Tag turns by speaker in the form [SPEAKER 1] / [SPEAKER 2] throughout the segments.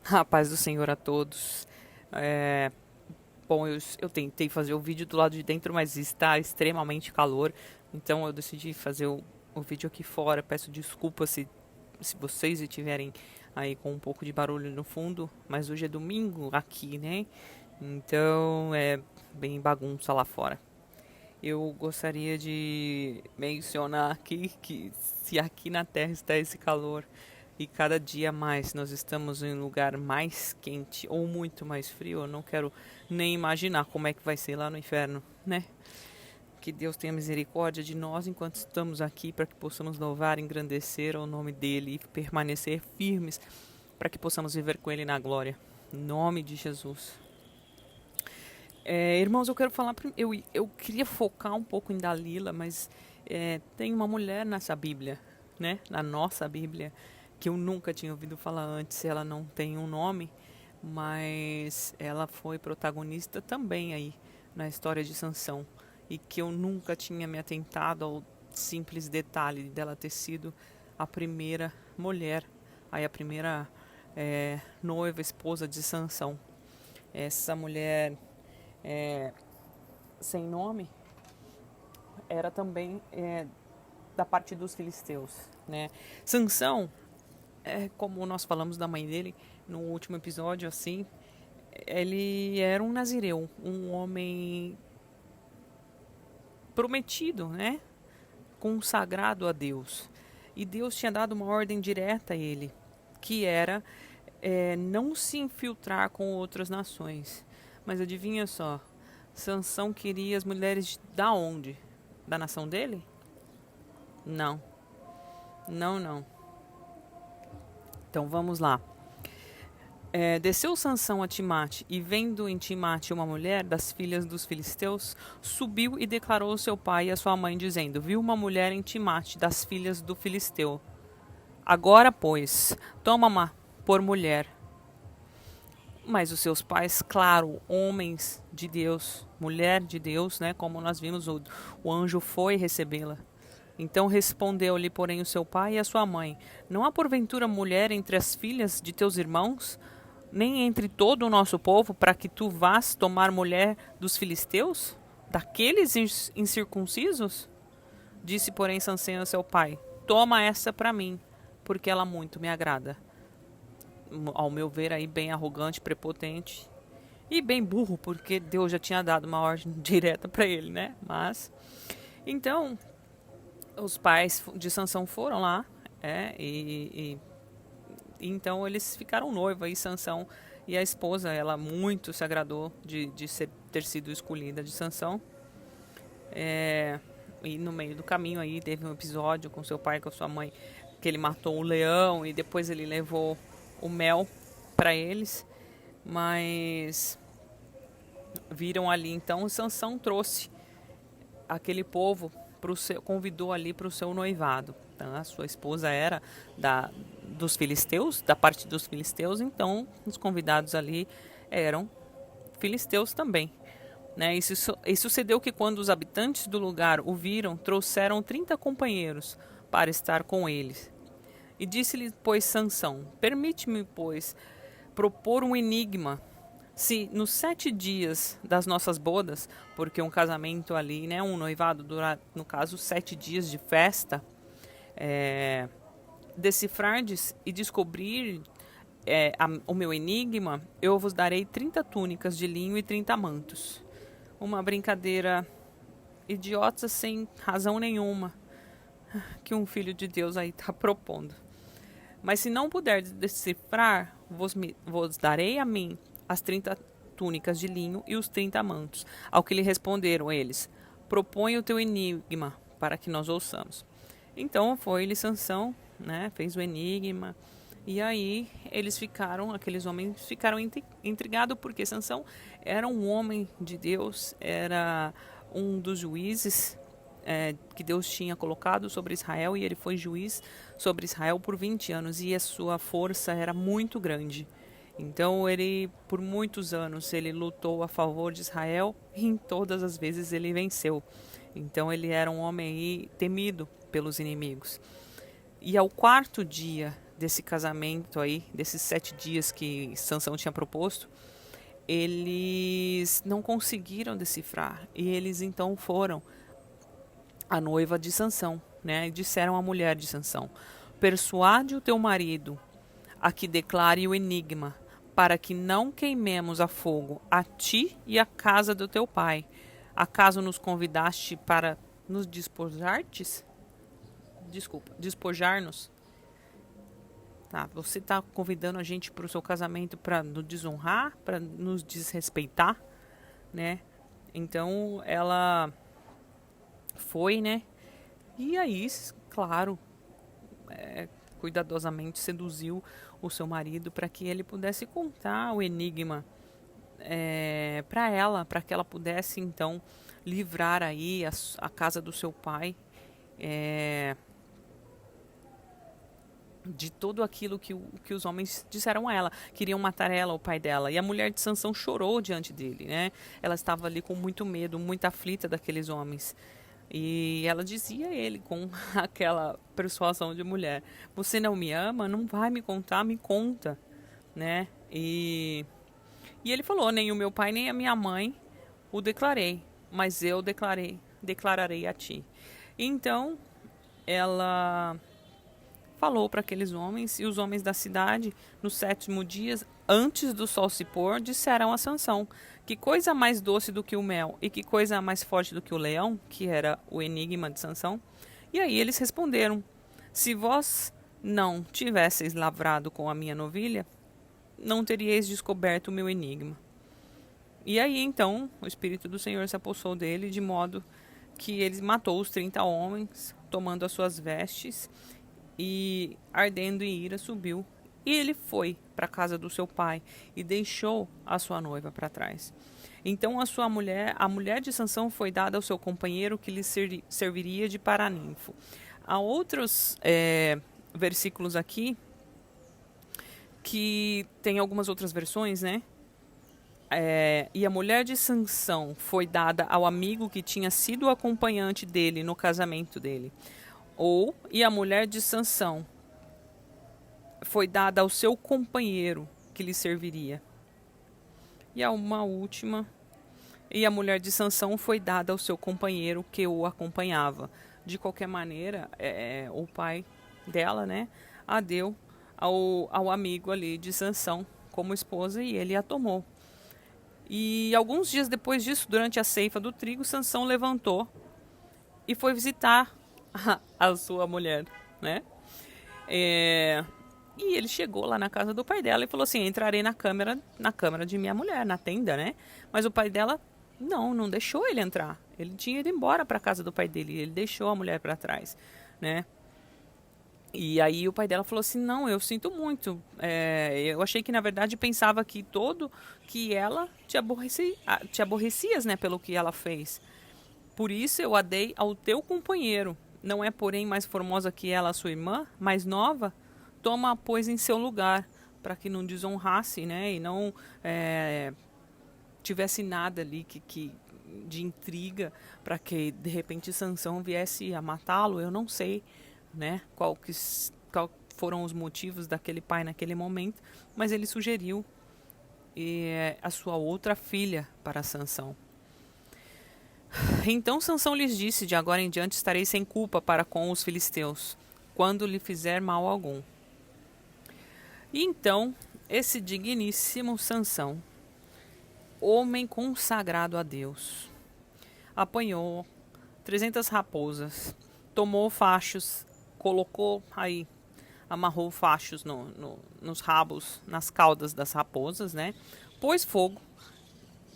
[SPEAKER 1] A paz do Senhor a todos. É, bom, eu tentei fazer o vídeo do lado de dentro, mas está extremamente calor. Então eu decidi fazer o vídeo aqui fora. Peço desculpas se vocês estiverem aí com um pouco de barulho no fundo. Mas hoje é domingo aqui, né? Então é bem bagunça lá fora. Eu gostaria de mencionar aqui que se aqui na Terra está esse calor e cada dia mais nós estamos em um lugar mais quente ou muito mais frio, eu não quero nem imaginar como é que vai ser lá no inferno, né? Que Deus tenha misericórdia de nós enquanto estamos aqui para que possamos louvar e engrandecer o nome dele e permanecer firmes para que possamos viver com ele na glória. Em nome de Jesus. Irmãos, eu quero falar. Eu queria focar um pouco em Dalila, mas tem uma mulher nessa Bíblia, né? Na nossa Bíblia, que eu nunca tinha ouvido falar antes. Ela não tem um nome, mas ela foi protagonista também aí na história de Sansão. E que eu nunca tinha me atentado ao simples detalhe dela ter sido a primeira mulher, aí a primeira noiva, esposa de Sansão. Essa mulher sem nome era também da parte dos filisteus, né? Sansão, como nós falamos da mãe dele no último episódio, assim, ele era um nazireu, um homem prometido, né? Consagrado a Deus. E Deus tinha dado uma ordem direta a ele, que era não se infiltrar com outras nações. Mas adivinha só, Sansão queria as mulheres da onde? Da nação dele? Não, não, não. Então vamos lá. Desceu Sansão a Timate, e vendo em Timate uma mulher das filhas dos filisteus, subiu e declarou ao seu pai e à sua mãe, dizendo: Viu uma mulher em Timate das filhas do filisteu. Agora, pois, toma-ma por mulher. Mas os seus pais, claro, homens de Deus, mulher de Deus, né, como nós vimos, o anjo foi recebê-la. Então respondeu-lhe, porém, o seu pai e a sua mãe: Não há porventura mulher entre as filhas de teus irmãos, nem entre todo o nosso povo, para que tu vás tomar mulher dos filisteus, daqueles incircuncisos? Disse, porém, Sansão a seu pai: Toma essa para mim, porque ela muito me agrada. Ao meu ver, aí bem arrogante, prepotente e bem burro, porque Deus já tinha dado uma ordem direta para ele, né? Mas então os pais de Sansão foram lá, e então eles ficaram noivos, e Sansão e a esposa, ela muito se agradou de ter sido escolhida de Sansão. E no meio do caminho aí teve um episódio com seu pai e com sua mãe, que ele matou um leão e depois ele levou o mel para eles, mas viram ali então Sansão trouxe aquele povo convidou ali para o seu noivado. Então, a sua esposa era dos filisteus, da parte dos filisteus, então os convidados ali eram filisteus também. Né? E sucedeu que quando os habitantes do lugar o viram, trouxeram 30 companheiros para estar com eles. E disse-lhe, pois, Sansão: Permite-me, pois, propor um enigma. Se nos 7 dias das nossas bodas, porque um casamento ali, né, um noivado dura, no caso, 7 dias de festa, decifrardes e descobrir o meu enigma, eu vos darei 30 túnicas de linho e 30 mantos. Uma brincadeira idiota sem razão nenhuma que um filho de Deus aí está propondo. Mas se não puder decifrar, vos darei a mim as 30 túnicas de linho e os 30 mantos. Ao que lhe responderam eles: Propõe o teu enigma para que nós ouçamos. Então foi-lhe Sansão, né, fez o enigma. E aí aqueles homens ficaram intrigados, porque Sansão era um homem de Deus, era um dos juízes que Deus tinha colocado sobre Israel, e ele foi juiz sobre Israel por 20 anos, e a sua força era muito grande. Então ele, por muitos anos, ele lutou a favor de Israel, e em todas as vezes ele venceu. Então ele era um homem aí temido pelos inimigos. E ao quarto dia desse casamento aí, desses 7 dias que Sansão tinha proposto, eles não conseguiram decifrar. E eles então foram a noiva de Sansão, né? E disseram à mulher de Sansão: persuade o teu marido a que declare o enigma, para que não queimemos a fogo a ti e a casa do teu pai. Acaso nos convidaste para nos despojar-nos? Desculpa, despojar-nos? Tá, você está convidando a gente para o seu casamento para nos desonrar, para nos desrespeitar, né? Então ela foi, né? E aí, claro, cuidadosamente seduziu o seu marido para que ele pudesse contar o enigma para ela, para que ela pudesse então livrar aí a casa do seu pai de tudo aquilo que os homens disseram a ela. Queriam matar ela, o pai dela. E a mulher de Sansão chorou diante dele, né? Ela estava ali com muito medo, muito aflita daqueles homens. E ela dizia a ele com aquela persuasão de mulher: você não me ama? Não vai me contar? Me conta, né? E ele falou: nem o meu pai nem a minha mãe o declarei, mas eu declararei a ti. Então ela falou para aqueles homens, e os homens da cidade, no 7º dia, antes do sol se pôr, disseram a Sansão: que coisa mais doce do que o mel, e que coisa mais forte do que o leão, que era o enigma de Sansão. E aí eles responderam: se vós não tivesseis lavrado com a minha novilha, não teríeis descoberto o meu enigma. E aí então o Espírito do Senhor se apossou dele, de modo que ele matou os 30 homens, tomando as suas vestes, e ardendo em ira subiu. E ele foi para a casa do seu pai e deixou a sua noiva para trás. Então a mulher de Sansão, foi dada ao seu companheiro, que lhe serviria de paraninfo. Há outros versículos aqui que tem algumas outras versões, né? E a mulher de Sansão foi dada ao amigo que tinha sido o acompanhante dele no casamento dele. E a mulher de Sansão foi dada ao seu companheiro que lhe serviria. E há uma última: e a mulher de Sansão foi dada ao seu companheiro que o acompanhava. De qualquer maneira, o pai dela, né, a deu ao amigo ali de Sansão como esposa, e ele a tomou. E alguns dias depois disso, durante a ceifa do trigo, Sansão levantou e foi visitar a sua mulher, né? E ele chegou lá na casa do pai dela e falou assim: entrarei na câmara de minha mulher, na tenda, né? Mas o pai dela não deixou ele entrar. Ele tinha ido embora para a casa do pai dele, ele deixou a mulher para trás, né? E aí o pai dela falou assim: não, eu sinto muito. Eu achei que, na verdade, pensava que ela te aborrecias, né, pelo que ela fez. Por isso eu a dei ao teu companheiro. Não é, porém, mais formosa que ela, a sua irmã, mais nova? Toma-a, pois, em seu lugar, para que não desonrasse, né, e não tivesse nada ali de intriga, para que, de repente, Sansão viesse a matá-lo. Eu não sei, né, qual foram os motivos daquele pai naquele momento, mas ele sugeriu a sua outra filha para Sansão. Então Sansão lhes disse: de agora em diante estarei sem culpa para com os filisteus, quando lhe fizer mal algum. E então esse digníssimo Sansão, homem consagrado a Deus, apanhou 300 raposas, tomou fachos, colocou aí, amarrou fachos nos rabos, nas caudas das raposas, né? Pôs fogo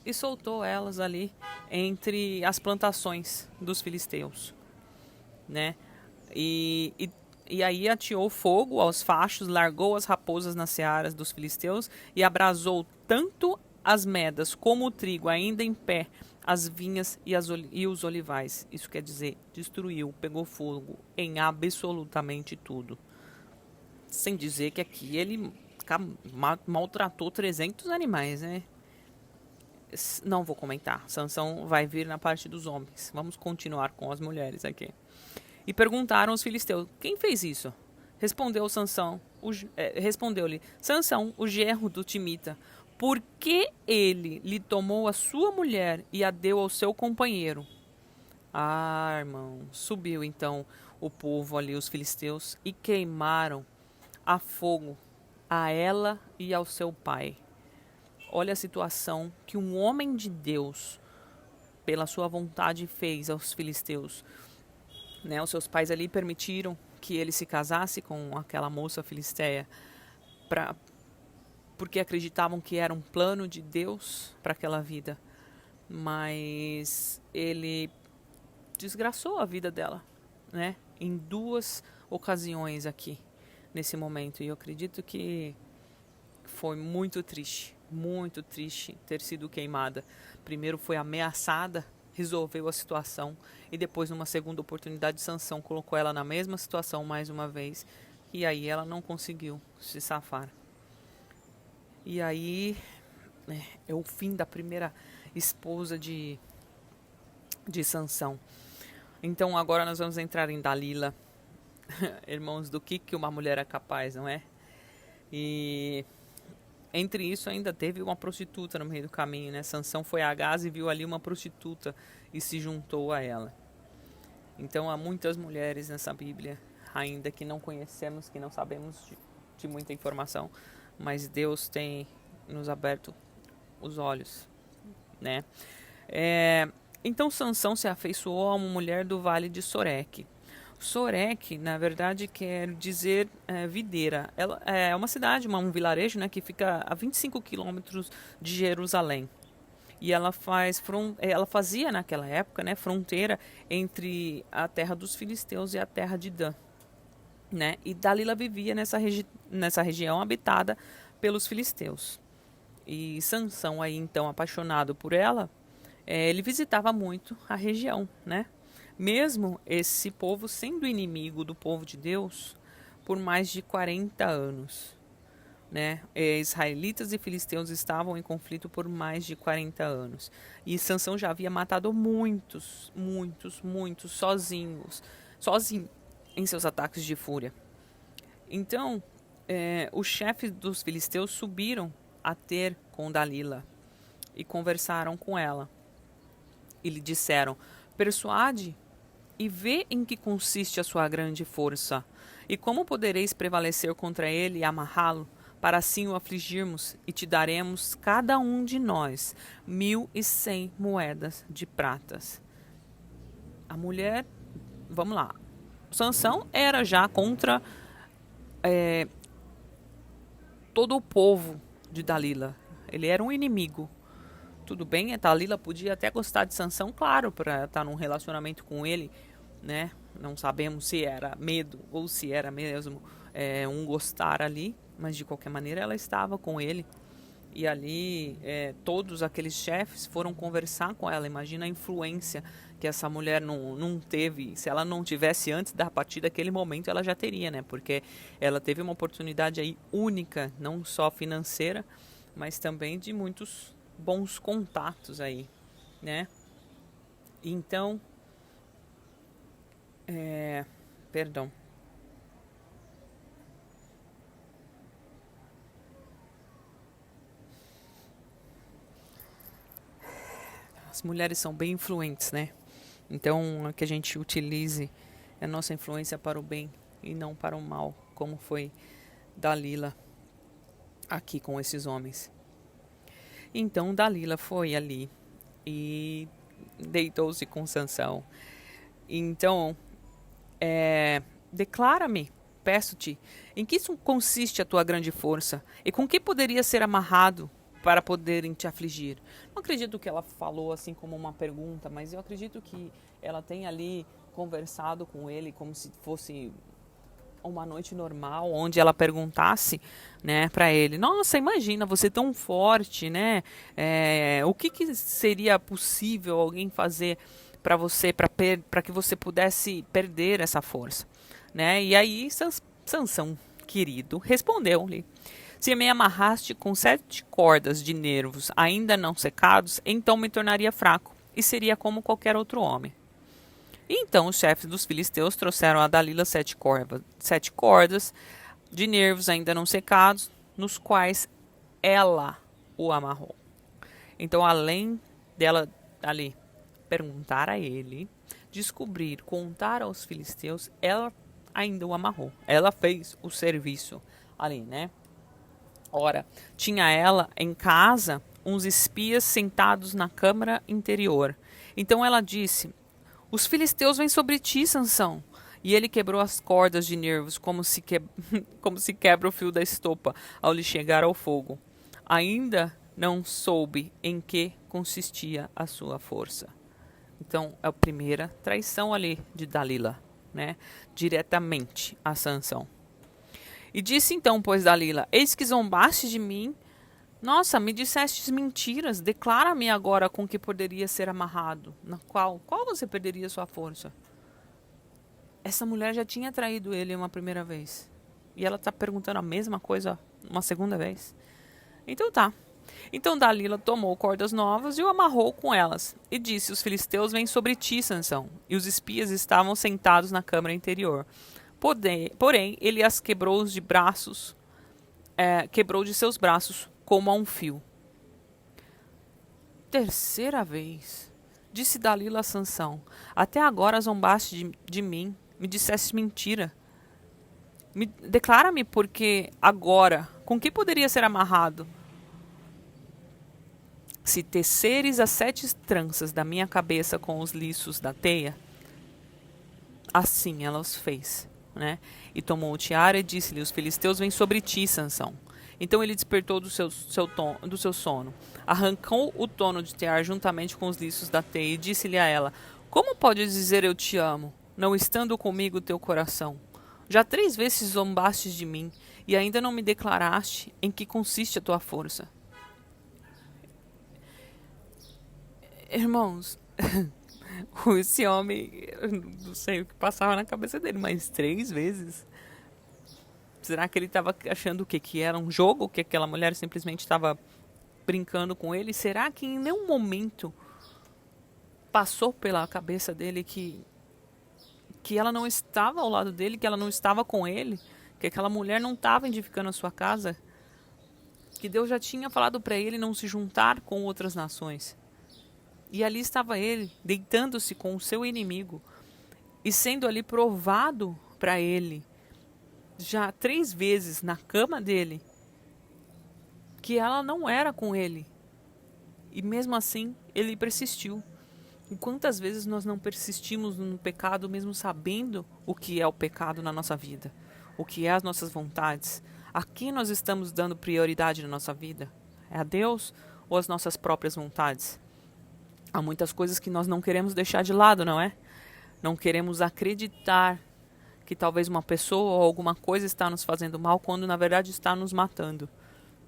[SPEAKER 1] e soltou elas ali entre as plantações dos filisteus, né? E aí ateou fogo aos fachos, largou as raposas nas searas dos filisteus e abrasou tanto as medas como o trigo, ainda em pé, as vinhas e os olivais. Isso quer dizer, destruiu, pegou fogo em absolutamente tudo. Sem dizer que aqui ele maltratou 300 animais, né? Não vou comentar. Sansão vai vir na parte dos homens. Vamos continuar com as mulheres aqui. E perguntaram os filisteus: quem fez isso? Respondeu Sansão, respondeu-lhe Sansão, o genro do Timita, por que ele lhe tomou a sua mulher e a deu ao seu companheiro? Ah, irmão, subiu então o povo ali, os filisteus, e queimaram a fogo a ela e ao seu pai. Olha a situação que um homem de Deus, pela sua vontade, fez aos filisteus. Né? Os seus pais ali permitiram que ele se casasse com aquela moça filisteia porque acreditavam que era um plano de Deus para aquela vida. Mas ele desgraçou a vida dela, né? Em 2 ocasiões aqui, nesse momento. E eu acredito que foi muito triste ter sido queimada. Primeiro foi ameaçada, resolveu a situação, e depois, numa segunda oportunidade, Sansão colocou ela na mesma situação mais uma vez, e aí ela não conseguiu se safar. E aí é o fim da primeira esposa de Sansão. Então agora nós vamos entrar em Dalila. Irmãos, do que uma mulher é capaz, não é? E entre isso ainda teve uma prostituta no meio do caminho, né? Sansão foi a Gaza e viu ali uma prostituta e se juntou a ela. Então há muitas mulheres nessa Bíblia ainda que não conhecemos, que não sabemos de muita informação, mas Deus tem nos aberto os olhos, né? Então Sansão se afeiçoou a uma mulher do vale de Soreque. Soreque, na verdade, quer dizer videira. Ela é uma cidade, um vilarejo, né, que fica a 25 quilômetros de Jerusalém. E ela fazia naquela época, né, fronteira entre a terra dos filisteus e a terra de Dan, né? E Dalila vivia nessa região habitada pelos filisteus. E Sansão, aí então apaixonado por ela, ele visitava muito a região, né? Mesmo esse povo sendo inimigo do povo de Deus por mais de 40 anos. Né? Israelitas e filisteus estavam em conflito por mais de 40 anos. E Sansão já havia matado muitos sozinho em seus ataques de fúria. Então, os chefes dos filisteus subiram a ter com Dalila e conversaram com ela. E lhe disseram: persuade e vê em que consiste a sua grande força, e como podereis prevalecer contra ele e amarrá-lo, para assim o afligirmos, e te daremos, cada um de nós, 1.100 moedas de pratas. A mulher, vamos lá, Sansão era já contra todo o povo de Dalila. Ele era um inimigo. Tudo bem, a Dalila podia até gostar de Sansão, claro, para estar num relacionamento com ele, né? Não sabemos se era medo ou se era mesmo um gostar ali, mas de qualquer maneira ela estava com ele. E ali todos aqueles chefes foram conversar com ela. Imagina a influência que essa mulher não teve. Se ela não tivesse antes da partir daquele momento, ela já teria, né? Porque ela teve uma oportunidade aí única, não só financeira, mas também de muitos bons contatos aí, né? Então, perdão. As mulheres são bem influentes, né? Então, que a gente utilize a nossa influência para o bem e não para o mal, como foi Dalila aqui com esses homens. Então, Dalila foi ali e deitou-se com Sansão. Então, declara-me, peço-te, em que consiste a tua grande força e com que poderia ser amarrado para poderem te afligir. Não acredito que ela falou assim como uma pergunta, mas eu acredito que ela tem ali conversado com ele como se fosse uma noite normal, onde ela perguntasse, né, para ele: nossa, imagina, você tão forte, né? O que seria possível alguém fazer para você, para que você pudesse perder essa força, né? E aí Sansão, querido, respondeu-lhe: se me amarraste com 7 cordas de nervos ainda não secados, então me tornaria fraco e seria como qualquer outro homem. Então os chefes dos filisteus trouxeram a Dalila 7 cordas de nervos ainda não secados, nos quais ela o amarrou. Então, além dela ali perguntar a ele, descobrir, contar aos filisteus, ela ainda o amarrou. Ela fez o serviço ali, né? Ora, tinha ela em casa uns espias sentados na câmara interior. Então ela disse: os filisteus vêm sobre ti, Sansão. E ele quebrou as cordas de nervos, como se quebra o fio da estopa ao lhe chegar ao fogo. Ainda não soube em que consistia a sua força. Então, é a primeira traição ali de Dalila, né? Diretamente a Sansão. E disse então, pois, Dalila: eis que zombaste de mim. Nossa, me dissestes mentiras. Declara-me agora com que poderia ser amarrado. Na qual você perderia sua força? Essa mulher já tinha traído ele uma primeira vez. E ela está perguntando a mesma coisa uma segunda vez. Então tá. Então Dalila tomou cordas novas e o amarrou com elas. E disse: os filisteus vêm sobre ti, Sansão. E os espias estavam sentados na câmara interior. Porém, ele as quebrou de braços, quebrou de seus braços como a um fio. Terceira vez, disse Dalila a Sansão: até agora zombaste de mim, me disseste mentira. Declara-me, porque agora, com que poderia ser amarrado? Se teceres as 7 tranças da minha cabeça com os liços da teia. Assim ela os fez, né? E tomou o tiara e disse-lhe: os filisteus vêm sobre ti, Sansão. Então ele despertou do seu sono, arrancou o tono de tear juntamente com os liços da teia e disse-lhe a ela: como podes dizer eu te amo, não estando comigo o teu coração? Já 3 vezes zombastes de mim e ainda não me declaraste em que consiste a tua força. Irmãos, esse homem, eu não sei o que passava na cabeça dele, mas 3 vezes. Será que ele estava achando o quê? Que era um jogo? Que aquela mulher simplesmente estava brincando com ele? Será que em nenhum momento passou pela cabeça dele que ela não estava ao lado dele, que ela não estava com ele, que aquela mulher não estava edificando a sua casa, que Deus já tinha falado para ele não se juntar com outras nações? E ali estava ele, deitando-se com o seu inimigo e sendo ali provado para ele, já 3 vezes na cama dele, que ela não era com ele. E mesmo assim, ele persistiu. E quantas vezes nós não persistimos no pecado, mesmo sabendo o que é o pecado na nossa vida? O que é as nossas vontades? A quem nós estamos dando prioridade na nossa vida? É a Deus ou as nossas próprias vontades? Há muitas coisas que nós não queremos deixar de lado, não é? Não queremos acreditar que talvez uma pessoa ou alguma coisa está nos fazendo mal, quando na verdade está nos matando.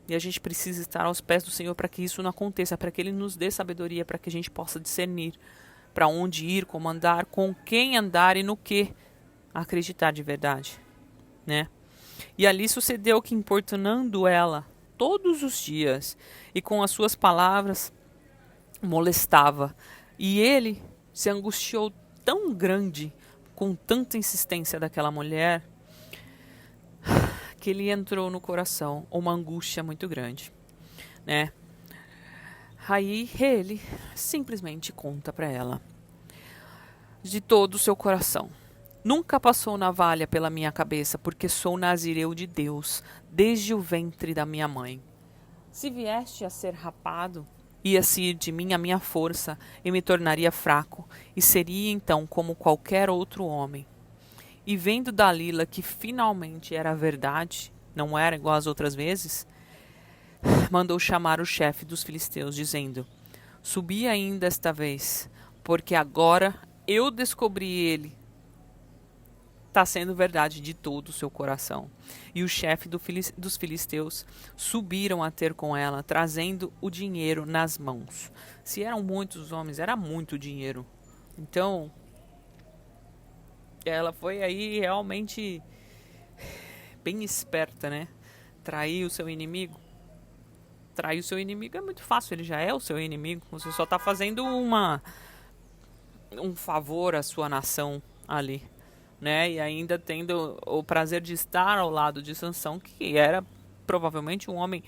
[SPEAKER 1] E a gente precisa estar aos pés do Senhor para que isso não aconteça, para que Ele nos dê sabedoria, para que a gente possa discernir para onde ir, como andar, com quem andar e no que acreditar de verdade, né? E ali sucedeu que, importunando ela todos os dias e com as suas palavras molestava, e ele se angustiou tão grande com tanta insistência daquela mulher, que ele entrou no coração uma angústia muito grande, né? Aí ele simplesmente conta para ela de todo o seu coração: nunca passou navalha pela minha cabeça, porque sou nazireu de Deus desde o ventre da minha mãe. Se vieste a ser rapado, ia-se ir de mim a minha força e me tornaria fraco, e seria então como qualquer outro homem. E vendo Dalila que finalmente era verdade, não era igual às outras vezes, mandou chamar o chefe dos filisteus, dizendo: subi ainda esta vez, porque agora eu descobri ele. Está sendo verdade de todo o seu coração. E o chefe dos filisteus subiram a ter com ela, trazendo o dinheiro nas mãos. Se eram muitos homens, era muito dinheiro. Então, ela foi aí realmente bem esperta, né? Trair o seu inimigo. Trair o seu inimigo é muito fácil, ele já é o seu inimigo. Você só está fazendo um favor à sua nação ali, né? E ainda tendo o prazer de estar ao lado de Sansão, que era provavelmente um homem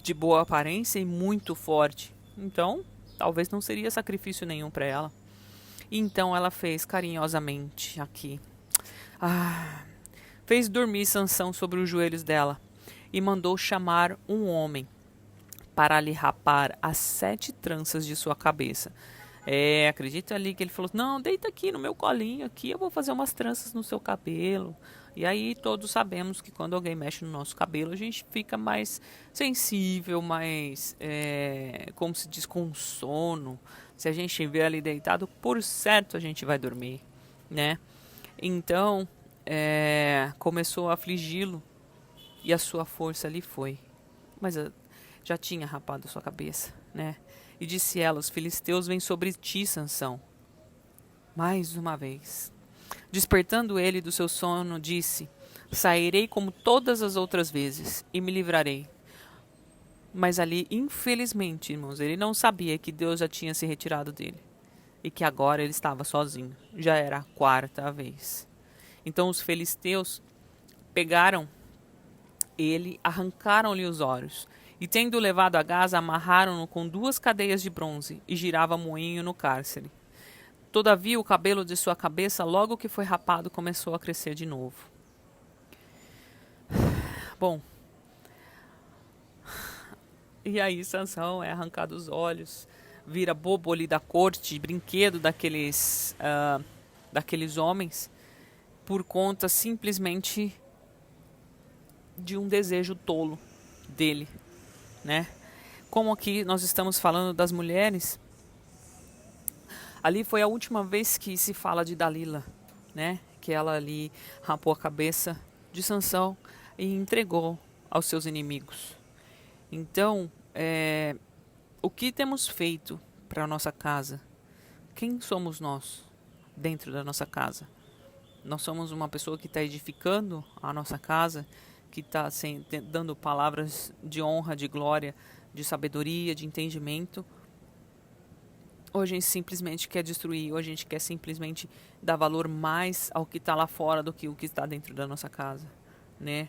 [SPEAKER 1] de boa aparência e muito forte. Então, talvez não seria sacrifício nenhum para ela. Então ela fez carinhosamente aqui. Fez dormir Sansão sobre os joelhos dela e mandou chamar um homem para lhe rapar as 7 tranças de sua cabeça. Acredita ali que ele falou, não, deita aqui no meu colinho, aqui eu vou fazer umas tranças no seu cabelo. E aí todos sabemos que quando alguém mexe no nosso cabelo, a gente fica mais sensível, mais, como se diz, com sono. Se a gente estiver ali deitado, por certo a gente vai dormir, né? Então, começou a afligi-lo e a sua força ali foi. Mas já tinha rapado sua cabeça, né? E disse ela, os filisteus vêm sobre ti, Sansão. Mais uma vez. Despertando ele do seu sono, disse, sairei como todas as outras vezes e me livrarei. Mas ali, infelizmente, irmãos, ele não sabia que Deus já tinha se retirado dele. E que agora ele estava sozinho. Já era a 4ª vez. Então os filisteus pegaram ele, arrancaram-lhe os olhos. E tendo levado a Gaza, amarraram-no com 2 cadeias de bronze e girava moinho no cárcere. Todavia o cabelo de sua cabeça, logo que foi rapado, começou a crescer de novo. Bom, e aí Sansão é arrancado os olhos, vira bobo ali da corte, brinquedo daqueles homens, por conta simplesmente de um desejo tolo dele, né? Como aqui nós estamos falando das mulheres, ali foi a última vez que se fala de Dalila, né? Que ela ali rapou a cabeça de Sansão e entregou aos seus inimigos. Então, o que temos feito para a nossa casa? Quem somos nós dentro da nossa casa? Nós somos uma pessoa que está edificando a nossa casa, que está dando palavras de honra, de glória, de sabedoria, de entendimento. Ou a gente simplesmente quer destruir, ou a gente quer simplesmente dar valor mais ao que está lá fora do que o que está dentro da nossa casa, né?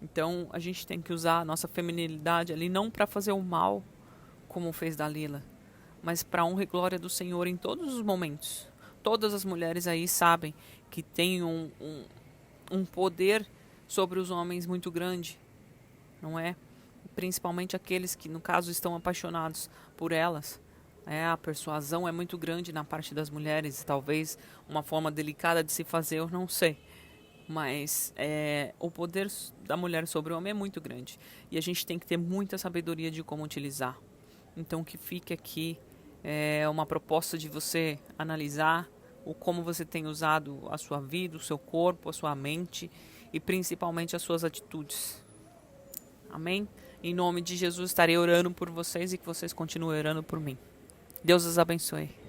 [SPEAKER 1] Então a gente tem que usar a nossa feminilidade ali não para fazer o mal, como fez Dalila, mas para a honra e glória do Senhor em todos os momentos. Todas as mulheres aí sabem que tem um poder sobre os homens muito grande, não é? Principalmente aqueles que, no caso, estão apaixonados por elas. A persuasão é muito grande na parte das mulheres, talvez uma forma delicada de se fazer, eu não sei. Mas o poder da mulher sobre o homem é muito grande. E a gente tem que ter muita sabedoria de como utilizar. Então que fique aqui uma proposta de você analisar como você tem usado a sua vida, o seu corpo, a sua mente e principalmente as suas atitudes. Amém? Em nome de Jesus estarei orando por vocês e que vocês continuem orando por mim. Deus os abençoe.